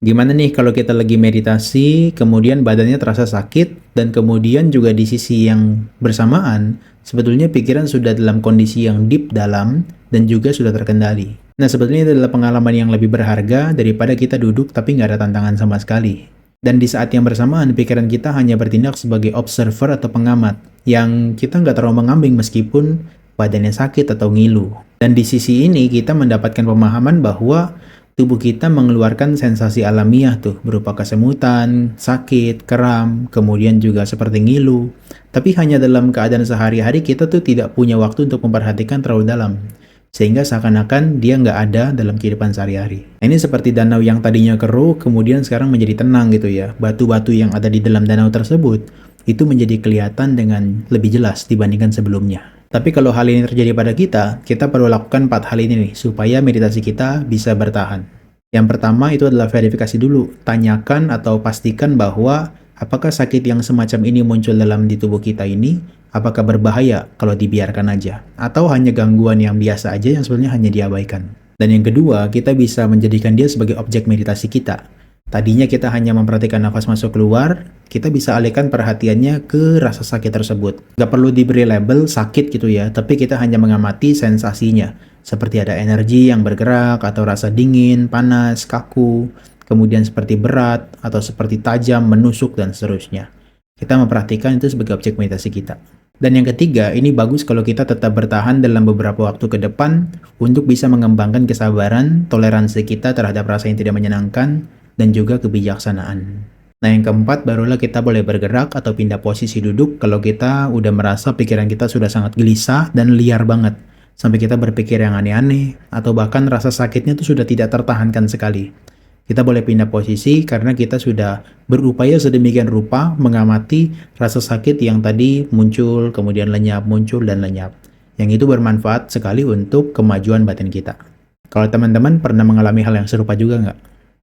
Gimana nih kalau kita lagi meditasi, kemudian badannya terasa sakit, dan kemudian juga di sisi yang bersamaan, sebetulnya pikiran sudah dalam kondisi yang deep dalam, dan juga sudah terkendali. Nah, sebetulnya itu adalah pengalaman yang lebih berharga daripada kita duduk tapi nggak ada tantangan sama sekali. Dan di saat yang bersamaan, pikiran kita hanya bertindak sebagai observer atau pengamat, yang kita nggak terlalu mengambing meskipun badannya sakit atau ngilu. Dan di sisi ini, kita mendapatkan pemahaman bahwa tubuh kita mengeluarkan sensasi alamiah tuh, berupa kesemutan, sakit, kram, kemudian juga seperti ngilu. Tapi hanya dalam keadaan sehari-hari kita tuh tidak punya waktu untuk memperhatikan terlalu dalam. Sehingga seakan-akan dia nggak ada dalam kehidupan sehari-hari. Nah, ini seperti danau yang tadinya keruh, kemudian sekarang menjadi tenang gitu ya. Batu-batu yang ada di dalam danau tersebut, itu menjadi kelihatan dengan lebih jelas dibandingkan sebelumnya. Tapi kalau hal ini terjadi pada kita perlu lakukan 4 hal ini nih, supaya meditasi kita bisa bertahan. Yang pertama itu adalah verifikasi dulu. Tanyakan atau pastikan bahwa apakah sakit yang semacam ini muncul dalam di tubuh kita ini, apakah berbahaya kalau dibiarkan aja? Atau hanya gangguan yang biasa aja yang sebenarnya hanya diabaikan. Dan yang kedua, kita bisa menjadikan dia sebagai objek meditasi kita. Tadinya kita hanya memperhatikan nafas masuk keluar, kita bisa alihkan perhatiannya ke rasa sakit tersebut. Gak perlu diberi label sakit gitu ya, tapi kita hanya mengamati sensasinya. Seperti ada energi yang bergerak, atau rasa dingin, panas, kaku, kemudian seperti berat, atau seperti tajam, menusuk, dan seterusnya. Kita memperhatikan itu sebagai objek meditasi kita. Dan yang ketiga, ini bagus kalau kita tetap bertahan dalam beberapa waktu ke depan untuk bisa mengembangkan kesabaran, toleransi kita terhadap rasa yang tidak menyenangkan, dan juga kebijaksanaan. Nah, yang keempat, barulah kita boleh bergerak atau pindah posisi duduk kalau kita udah merasa pikiran kita sudah sangat gelisah dan liar banget. Sampai kita berpikir yang aneh-aneh, atau bahkan rasa sakitnya itu sudah tidak tertahankan sekali. Kita boleh pindah posisi karena kita sudah berupaya sedemikian rupa mengamati rasa sakit yang tadi muncul, kemudian lenyap, muncul, dan lenyap. Yang itu bermanfaat sekali untuk kemajuan batin kita. Kalau teman-teman pernah mengalami hal yang serupa juga nggak?